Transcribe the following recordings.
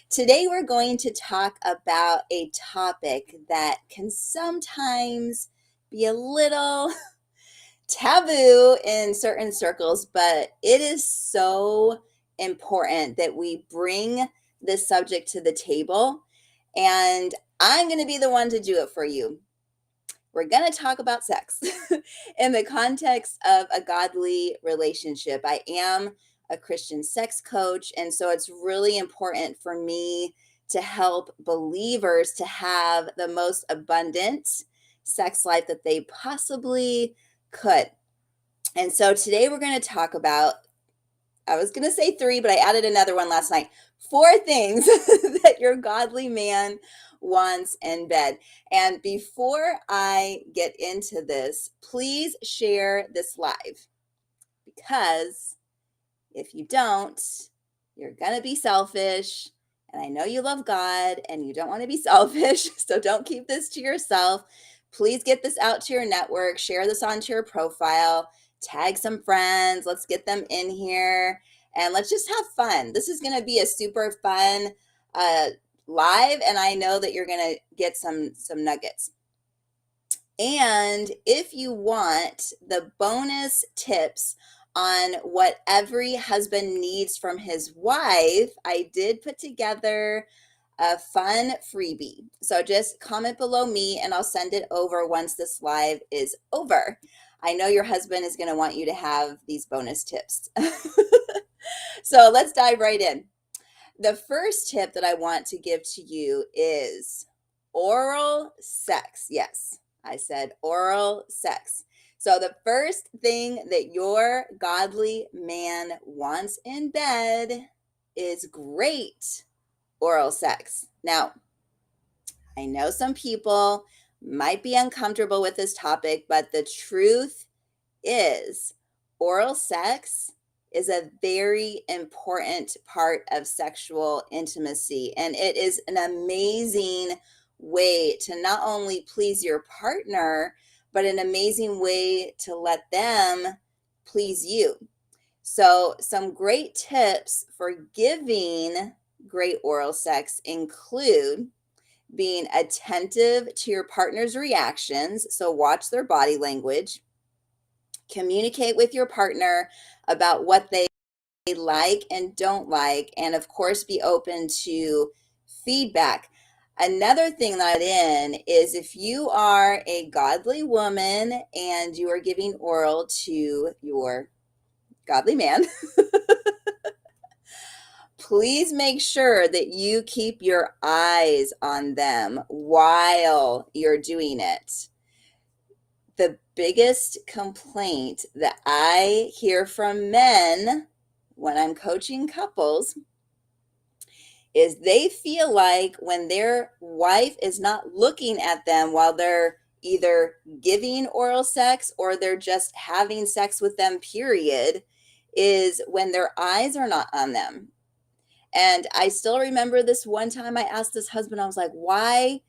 Today, we're going to talk about a topic that can sometimes be a little taboo in certain circles, but it is so important that we bring this subject to the table. And I'm going to be the one to do it for you. We're going to talk about sex in the context of a godly relationship. I am a Christian sex coach, and so it's really important for me to help believers to have the most abundant sex life that they possibly could. And so today we're going to talk about, I was going to say three, but I added another one last night. Four things that your godly man wants in bed. And before I get into this, please share this live, because if you don't, you're going to be selfish. And I know you love God and you don't want to be selfish. So don't keep this to yourself. Please get this out to your network, share this onto your profile, tag some friends. Let's get them in here and let's just have fun. This is going to be a super fun uh, live, and I know that you're going to get some nuggets. And if you want the bonus tips on what every husband needs from his wife, I did put together a fun freebie. So just comment below me and I'll send it over once this live is over. I know your husband is going to want you to have these bonus tips. So let's dive right in. The first tip that I want to give to you is oral sex. Yes, I said oral sex. So the first thing that your godly man wants in bed is great oral sex. Now, I know some people might be uncomfortable with this topic, but the truth is oral sex is a very important part of sexual intimacy. And it is an amazing way to not only please your partner, but an amazing way to let them please you. So, some great tips for giving great oral sex include being attentive to your partner's reactions. So, watch their body language. Communicate with your partner about what they like and don't like, and of course, be open to feedback. Another thing that in is if you are a godly woman and you are giving oral to your godly man, please make sure that you keep your eyes on them while you're doing it. The biggest complaint that I hear from men when I'm coaching couples is they feel like when their wife is not looking at them while they're either giving oral sex or they're just having sex with them, period, is when their eyes are not on them. And I still remember this one time I asked this husband, I was like, why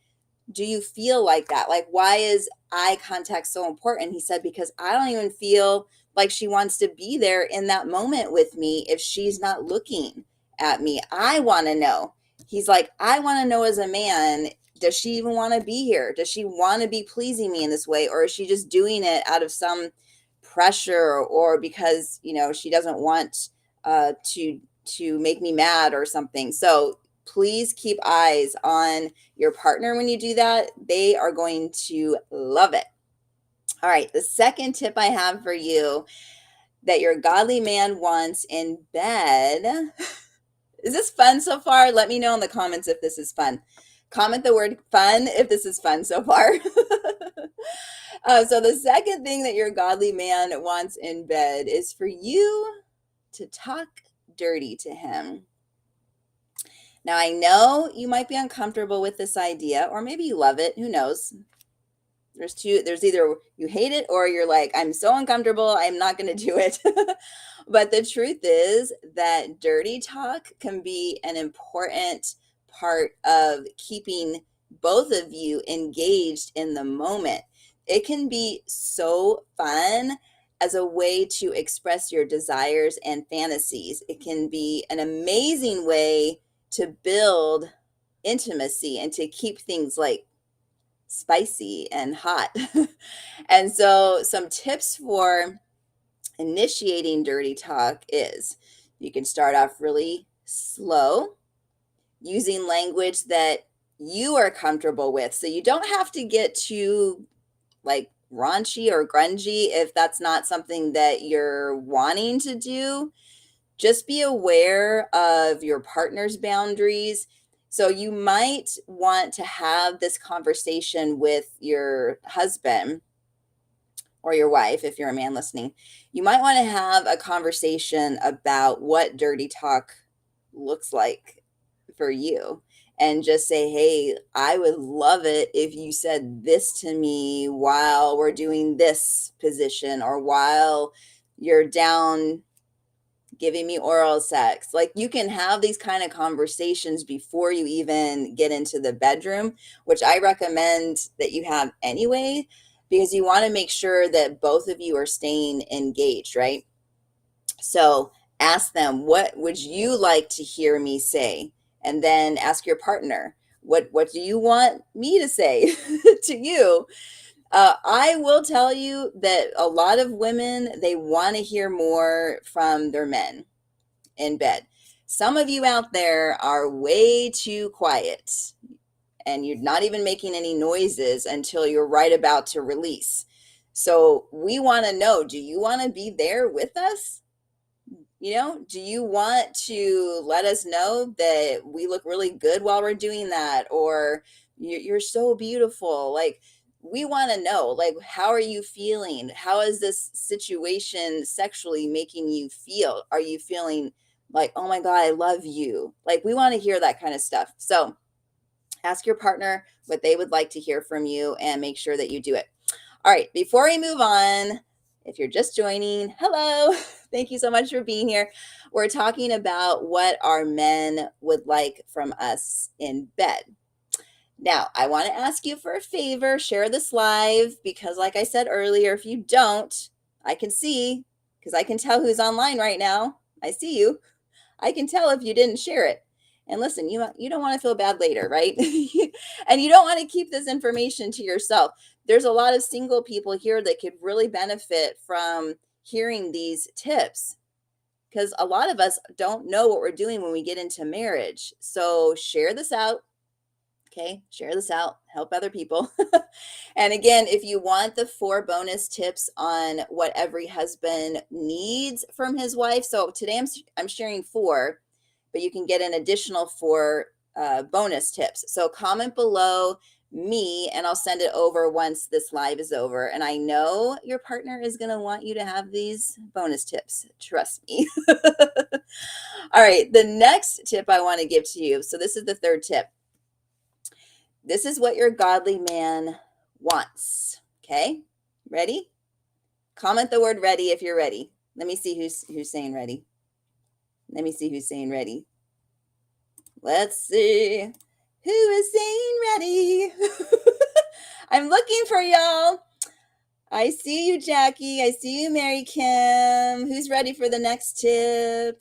do you feel like that? Like, why is eye contact so important? He said, because I don't even feel like she wants to be there in that moment with me if she's not looking at me. I want to know. He's like, I want to know as a man, does she even want to be here? Does she want to be pleasing me in this way? Or is she just doing it out of some pressure or because, she doesn't want to make me mad or something? So please keep eyes on your partner when you do that. They are going to love it. All right, the second tip I have for you that your godly man wants in bed. Is this fun so far? Let me know in the comments if this is fun. Comment the word fun if this is fun so far. So the second thing that your godly man wants in bed is for you to talk dirty to him. Now, I know you might be uncomfortable with this idea, or maybe you love it. Who knows? There's either you hate it or you're like, I'm so uncomfortable, I'm not going to do it. But the truth is that dirty talk can be an important part of keeping both of you engaged in the moment. It can be so fun as a way to express your desires and fantasies. It can be an amazing way to build intimacy and to keep things like spicy and hot. And so, some tips for initiating dirty talk is you can start off really slow, using language that you are comfortable with. So, you don't have to get too like raunchy or grungy if that's not something that you're wanting to do. Just be aware of your partner's boundaries. So you might want to have this conversation with your husband or your wife, if you're a man listening. You might want to have a conversation about what dirty talk looks like for you, and just say, hey, I would love it if you said this to me while we're doing this position, or while you're down giving me oral sex. Like, you can have these kind of conversations before you even get into the bedroom, which I recommend that you have anyway, because you want to make sure that both of you are staying engaged, right? So ask them, what would you like to hear me say? And then ask your partner, what do you want me to say to you? I will tell you that a lot of women, they want to hear more from their men in bed. Some of you out there are way too quiet, and you're not even making any noises until you're right about to release. So we want to know, do you want to be there with us? Do you want to let us know that we look really good while we're doing that? Or you're so beautiful. Like, we want to know, like, how are you feeling? How is this situation sexually making you feel? Are you feeling like, oh my God, I love you? Like, we want to hear that kind of stuff. So ask your partner what they would like to hear from you and make sure that you do it. All right, before we move on, if you're just joining, hello. Thank you so much for being here. We're talking about what our men would like from us in bed. Now, I want to ask you for a favor. Share this live, because, like I said earlier, if you don't, I can see, because I can tell who's online right now. I see you. I can tell if you didn't share it. And listen, you don't want to feel bad later, right? And you don't want to keep this information to yourself. There's a lot of single people here that could really benefit from hearing these tips, because a lot of us don't know what we're doing when we get into marriage. So share this out. Okay, share this out, help other people. And again, if you want the 4 bonus tips on what every husband needs from his wife, so today I'm sharing 4, but you can get an additional 4 bonus tips. So comment below me, and I'll send it over once this live is over. And I know your partner is going to want you to have these bonus tips. Trust me. All right, the next tip I want to give to you. So this is the 3rd tip. This is what your godly man wants. Okay? Ready? Comment the word ready if you're ready. Let me see who's saying ready. Let me see who's saying ready. Let's see. Who is saying ready? I'm looking for y'all. I see you, Jackie. I see you, Mary Kim. Who's ready for the next tip?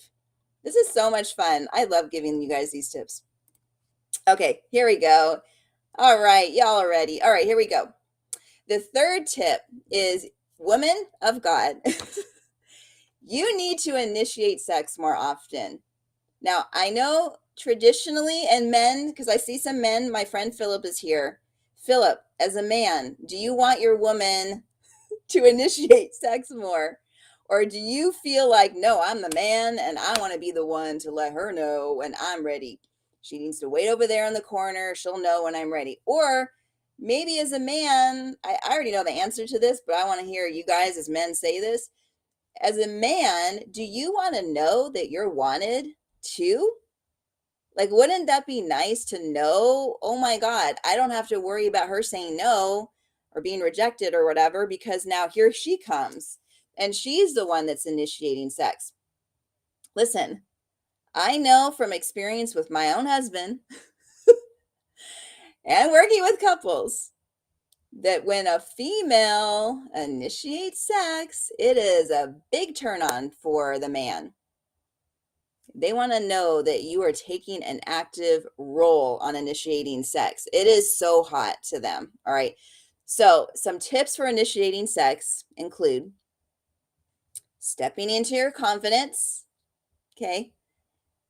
This is so much fun. I love giving you guys these tips. Okay, here we go. All right, y'all are ready. All right, here we go. The 3rd tip is, woman of God, you need to initiate sex more often. Now, I know traditionally, and men, because I see some men, my friend Philip is here. Philip, as a man, do you want your woman to initiate sex more? Or do you feel like, no, I'm the man and I want to be the one to let her know when I'm ready? She needs to wait over there in the corner. She'll know when I'm ready. Or maybe as a man, I already know the answer to this, but I want to hear you guys as men say this. As a man, do you want to know that you're wanted too? Like, wouldn't that be nice to know? Oh my God, I don't have to worry about her saying no or being rejected or whatever, because now here she comes and she's the one that's initiating sex. Listen, I know from experience with my own husband and working with couples that when a female initiates sex, it is a big turn on for the man. They want to know that you are taking an active role on initiating sex. It is so hot to them. All right. So, some tips for initiating sex include stepping into your confidence. Okay.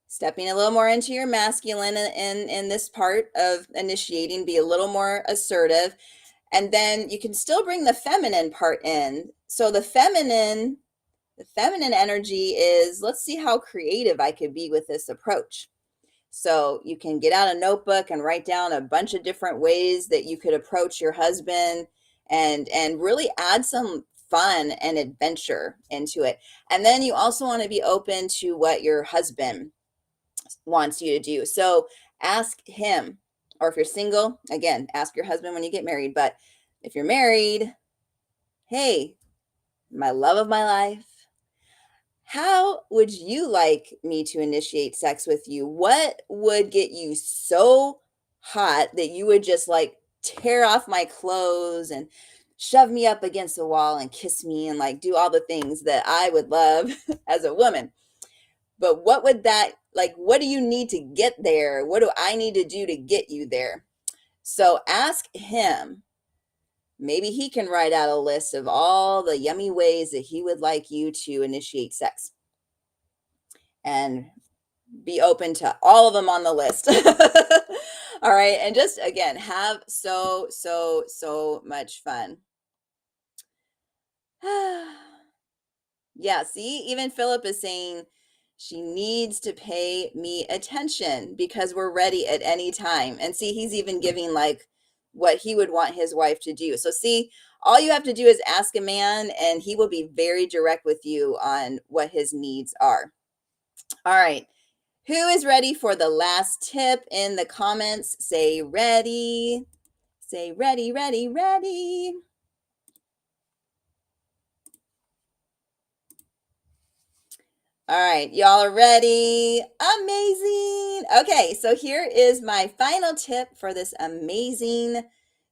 Stepping a little more into your masculine in this part of initiating, be a little more assertive. And then you can still bring the feminine part in. So the feminine energy is, let's see how creative I could be with this approach. So you can get out a notebook and write down a bunch of different ways that you could approach your husband and really add some fun and adventure into it. And then you also want to be open to what your husband wants you to do. So ask him, or if you're single, again, ask your husband when you get married. But if you're married, hey, my love of my life, how would you like me to initiate sex with you? What would get you so hot that you would just like tear off my clothes and shove me up against the wall and kiss me and like do all the things that I would love as a woman? But what would that, like, what do you need to get there? What do I need to do to get you there? So ask him. Maybe he can write out a list of all the yummy ways that he would like you to initiate sex and be open to all of them on the list. All right. And just again, have so much fun. Yeah. See, even Philip is saying she needs to pay me attention because we're ready at any time. And see, he's even giving like what he would want his wife to do. So see, all you have to do is ask a man and he will be very direct with you on what his needs are. All right. Who is ready for the last tip in the comments? Say ready. Say ready, ready, ready. All right, y'all are ready? Amazing. Okay, so here is my final tip for this amazing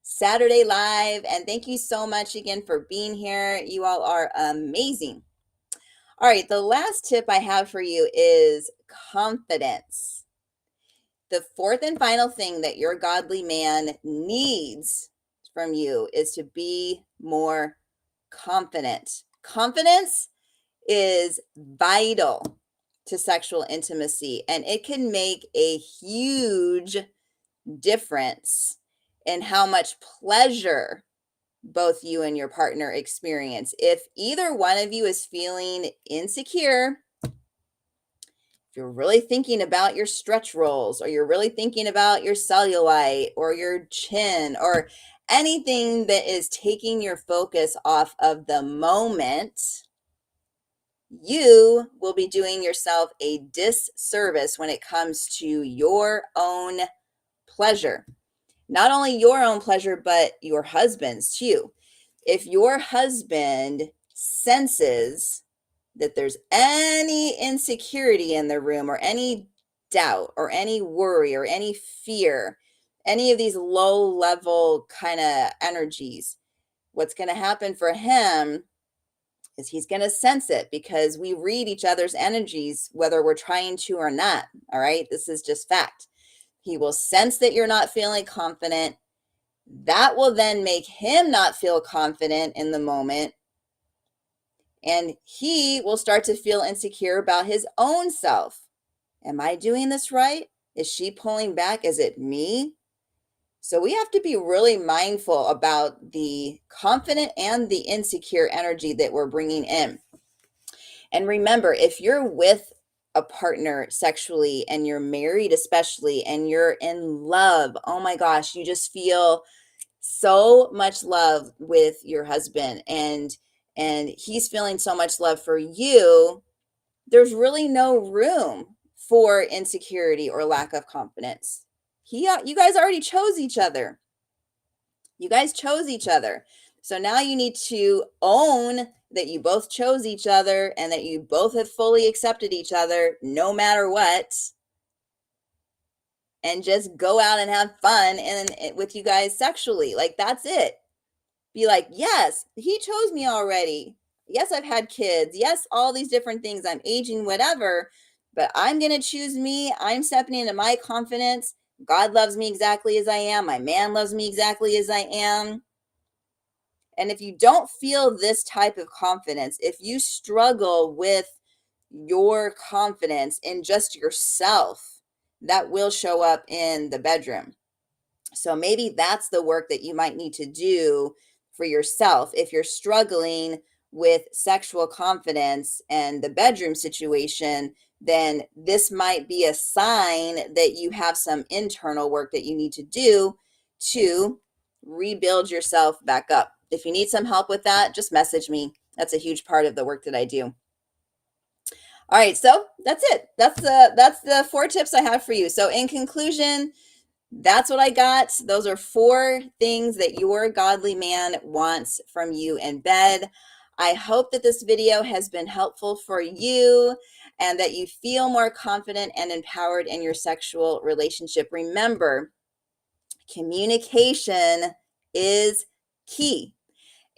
Saturday Live. And thank you so much again for being here. You all are amazing. All right, the last tip I have for you is confidence. The fourth and final thing that your godly man needs from you is to be more confident. Confidence is vital to sexual intimacy, and it can make a huge difference in how much pleasure both you and your partner experience. If either one of you is feeling insecure, if you're really thinking about your stretch rolls, or you're really thinking about your cellulite or your chin or anything that is taking your focus off of the moment, you will be doing yourself a disservice when it comes to your own pleasure. Not only your own pleasure, but your husband's too. If your husband senses that there's any insecurity in the room, or any doubt or any worry or any fear, any of these low level kind of energies, what's going to happen for him is he's going to sense it, because we read each other's energies whether we're trying to or not. All right, this is just fact. He will sense that you're not feeling confident. That will then make him not feel confident in the moment, and he will start to feel insecure about his own self. Am I doing this right? Is she pulling back? Is it me? So we have to be really mindful about the confident and the insecure energy that we're bringing in. And remember, if you're with a partner sexually and you're married especially and you're in love, oh my gosh, you just feel so much love with your husband, and he's feeling so much love for you, there's really no room for insecurity or lack of confidence. You guys already chose each other. You guys chose each other. So now you need to own that you both chose each other and that you both have fully accepted each other no matter what. And just go out and have fun and with you guys sexually. Like, that's it. Be like, yes, he chose me already. Yes, I've had kids. Yes, all these different things. I'm aging, whatever. but I'm going to choose me. I'm stepping into my confidence. God loves me exactly as I am. My man loves me exactly as I am. And if you don't feel this type of confidence, if you struggle with your confidence in just yourself, that will show up in the bedroom. So maybe that's the work that you might need to do for yourself. If you're struggling with sexual confidence and the bedroom situation, then this might be a sign that you have some internal work that you need to do to rebuild yourself back up. If you need some help with that, just message me. That's a huge part of the work that I do. All right, so that's it. That's the 4 tips I have for you. So in conclusion, that's what I got. Those are 4 things that your godly man wants from you in bed. I hope that this video has been helpful for you and that you feel more confident and empowered in your sexual relationship. Remember, communication is key.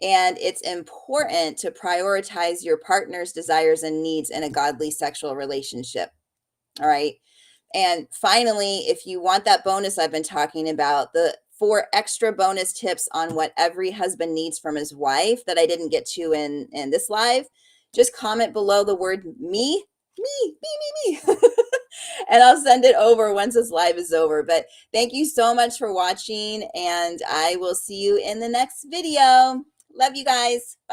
And it's important to prioritize your partner's desires and needs in a godly sexual relationship. All right. And finally, if you want that bonus I've been talking about, the 4 extra bonus tips on what every husband needs from his wife that I didn't get to in this live, just comment below the word me, and I'll send it over once this live is over. But thank you so much for watching, and I will see you in the next video. Love you guys. Bye.